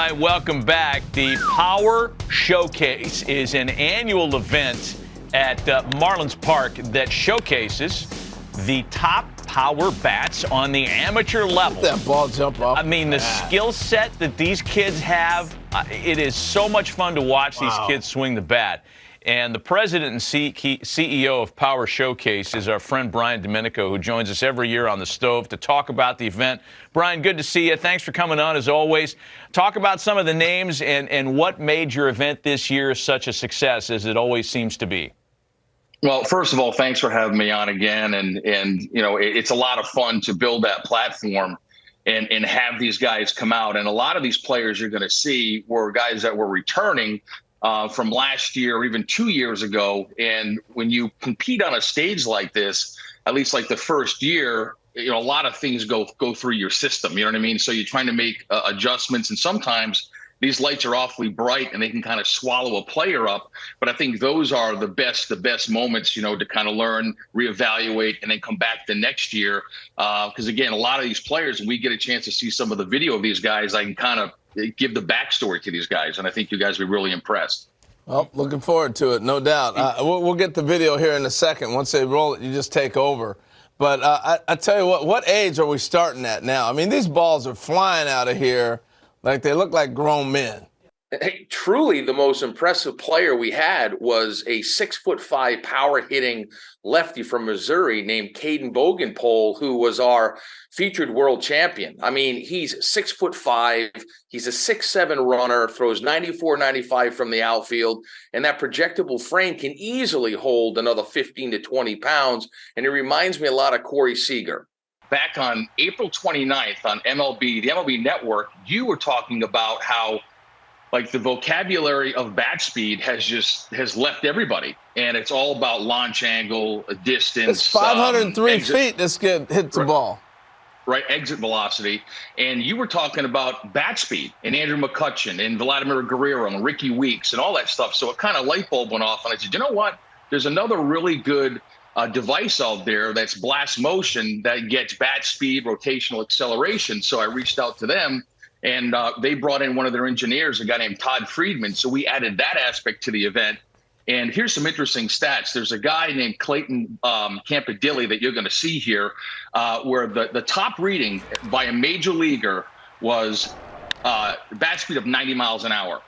Brian, welcome back. The Power Showcase is an annual event at Marlins Park that showcases the top power bats on the amateur level. Let that ball jump off. I mean, the skill set that these kids have, it is so much fun to watch these kids swing the bat. And the president and CEO of Power Showcase is our friend Brian Domenico, who joins us every year on the stove to talk about the event. Brian, good to see you. Thanks for coming on, as always. Talk about some of the names and what made your event this year such a success, as it always seems to be. Well, first of all, thanks for having me on again. And you know, it's a lot of fun to build that platform and have these guys come out. And a lot of these players you're going to see were guys that were returning from last year or even 2 years ago. And when you compete on a stage like this, at least like the first year, you know, a lot of things go through your system. You know what I mean? So you're trying to make adjustments, and sometimes these lights are awfully bright and they can kind of swallow a player up. But I think those are the best moments, you know, to kind of learn, reevaluate, and then come back the next year. Because again, a lot of these players, when we get a chance to see some of the video of these guys, I can kind of give the backstory to these guys, and I think you guys will be really impressed. Well, looking forward to it, no doubt. We'll get the video here in a second. Once they roll it, you just take over. But I tell you what age are we starting at now? I mean, these balls are flying out of here like they look like grown men. Hey, truly the most impressive player we had was a 6'5" power hitting lefty from Missouri named Caden Bogenpole, who was our featured world champion. I mean, he's 6'5", he's a 6'7" runner, throws 94, 95 from the outfield, and that projectable frame can easily hold another 15 to 20 pounds. And it reminds me a lot of Corey Seager. Back on April 29th on MLB, the MLB Network, you were talking about how like the vocabulary of bat speed has left everybody, and it's all about launch angle, distance. It's 503 feet this kid hits the ball. Right, exit velocity. And you were talking about bat speed and Andrew McCutchen and Vladimir Guerrero and Ricky Weeks and all that stuff. So it kind of light bulb went off, and I said, you know what? There's another really good device out there that's Blast Motion that gets bat speed, rotational acceleration. So I reached out to them. And they brought in one of their engineers, a guy named Todd Friedman. So we added that aspect to the event. And here's some interesting stats. There's a guy named Clayton Campadilli that you're going to see here, where the top reading by a major leaguer was bat speed of 90 miles an hour.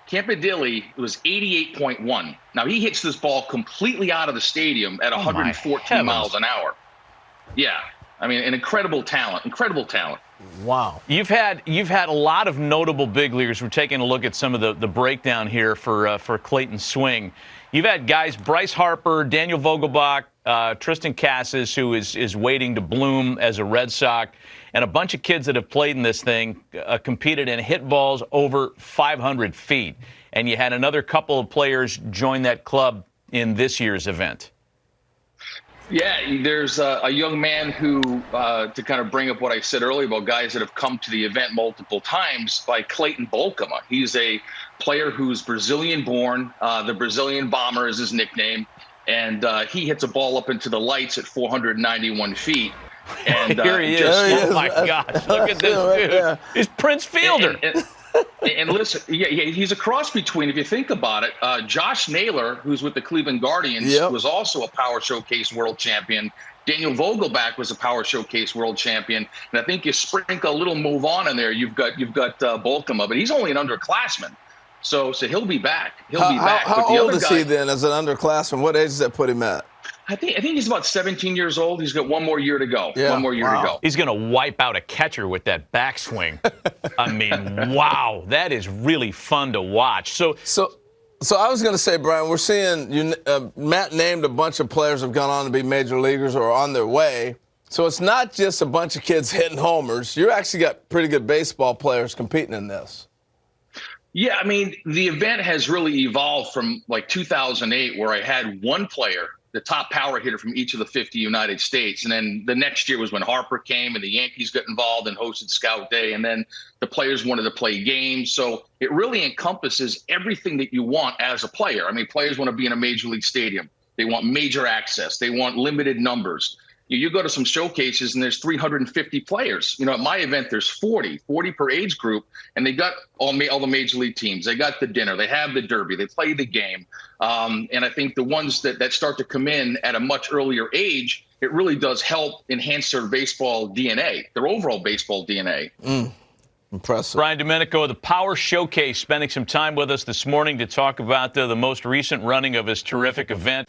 Campadilli was 88.1. Now, he hits this ball completely out of the stadium at 114 miles an hour. Yeah. I mean, an incredible talent, Wow. You've had a lot of notable big leaguers. We're taking a look at some of the breakdown here for Clayton's swing. You've had guys, Bryce Harper, Daniel Vogelbach, Tristan Casas, who is waiting to bloom as a Red Sox, and a bunch of kids that have played in this thing, competed and hit balls over 500 feet. And you had another couple of players join that club in this year's event. Yeah, there's a young man who, to kind of bring up what I said earlier about guys that have come to the event multiple times, by Clayton Bolkema. He's a player who's Brazilian-born. The Brazilian Bomber is his nickname. And he hits a ball up into the lights at 491 feet. And here he is. Oh, my gosh. Look at this dude. Yeah. He's Prince Fielder. And listen, he's a cross between, if you think about it, Josh Naylor, who's with the Cleveland Guardians, was also a Power Showcase world champion. Daniel Vogelbach was a Power Showcase world champion. And I think you sprinkle a little move on in there, you've got Bolkema, but he's only an underclassman. So he'll be back. How old is he then as an underclassman? What age does that put him at? I think he's about 17 years old. He's got one more year to go. Yeah. One more year to go. He's going to wipe out a catcher with that backswing. I mean, wow, that is really fun to watch. So I was going to say, Brian, we're seeing Matt named a bunch of players have gone on to be major leaguers or on their way. So it's not just a bunch of kids hitting homers. You actually got pretty good baseball players competing in this. Yeah, I mean, the event has really evolved from like 2008, where I had one player, the top power hitter from each of the 50 United States. And then the next year was when Harper came and the Yankees got involved and hosted Scout Day. And then the players wanted to play games. So it really encompasses everything that you want as a player. I mean, players want to be in a major league stadium. They want major access. They want limited numbers. You go to some showcases and there's 350 players. At my event, there's 40 per age group, and they got all the major league teams. They got the dinner, they have the derby, they play the game. And I think the ones that start to come in at a much earlier age, it really does help enhance their baseball DNA, their overall baseball DNA. Impressive. Brian Domenico of the Power Showcase spending some time with us this morning to talk about the most recent running of his terrific event.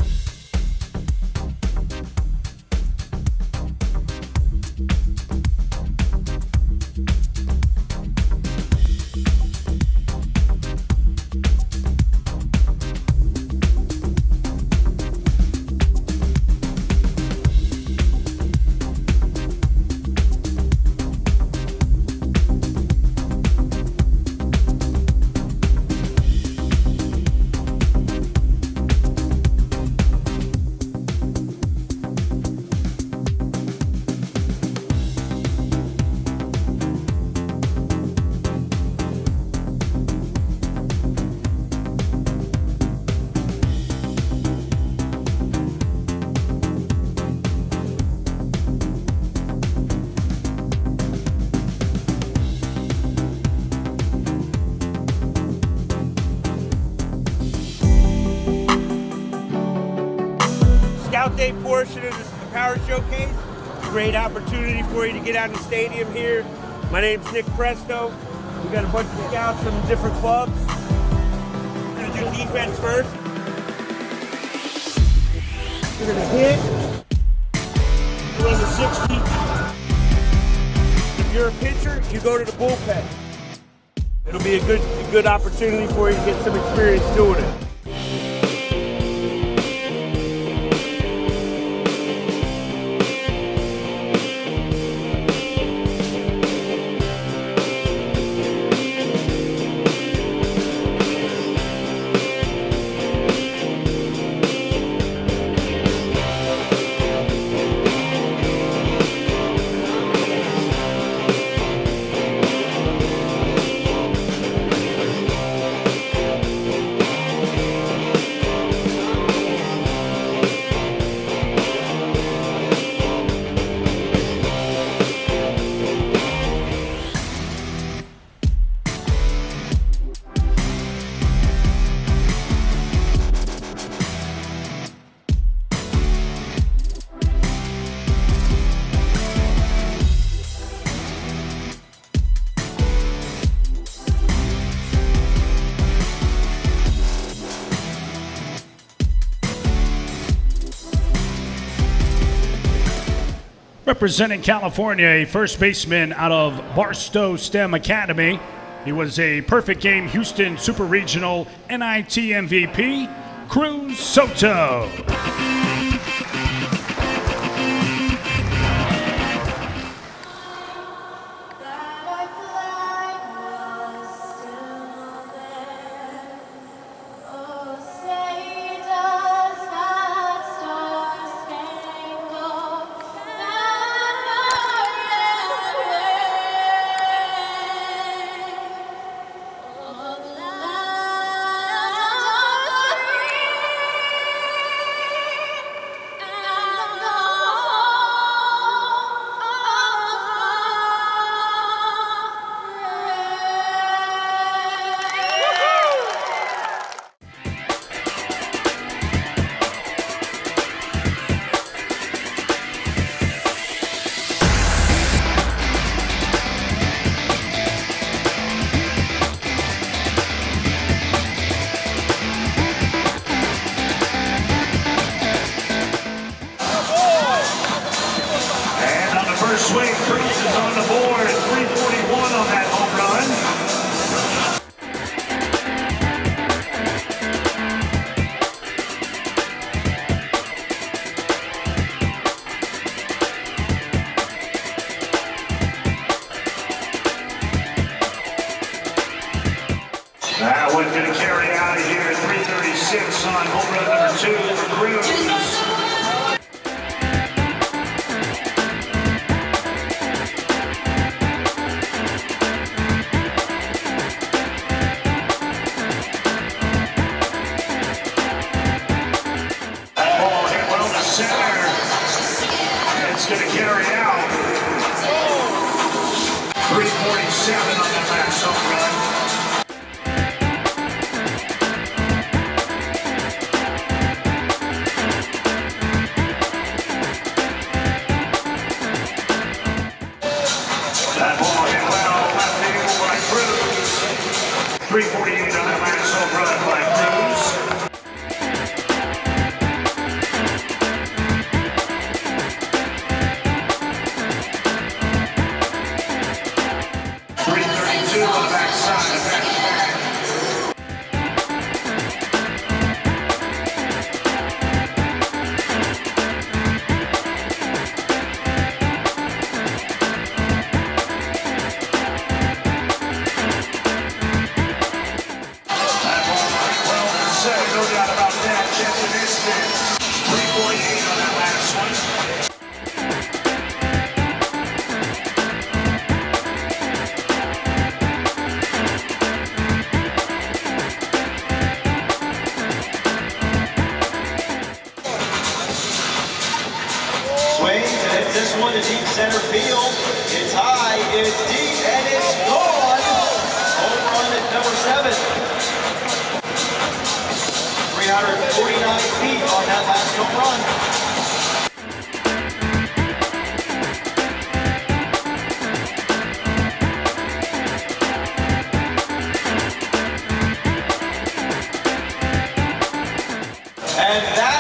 Scout Day portion of the Power Showcase. Great opportunity for you to get out in the stadium here. My name's Nick Presto. We got a bunch of scouts from different clubs. We're gonna do defense first. We're gonna hit. Run the 60. If you're a pitcher, you go to the bullpen. It'll be a good opportunity for you to get some experience doing it. Representing California, a first baseman out of Barstow STEM Academy. He was a Perfect Game Houston Super Regional NIT MVP, Cruz Soto. Swing, Cruz is on the board at 341 on that home run. That one's going to carry out of here, 336 on home run number 2 for Cruz. on that last home run. That ball hit well, left field by Cruz. 348 on that last home run by Cruz. .332 on the backside. No doubt about that. Just an instant. 348 on that last one. Swings and hits this one to deep center field. It's high, it's deep, and it's gone. Home run at number 7. 349 feet on that last home run. And that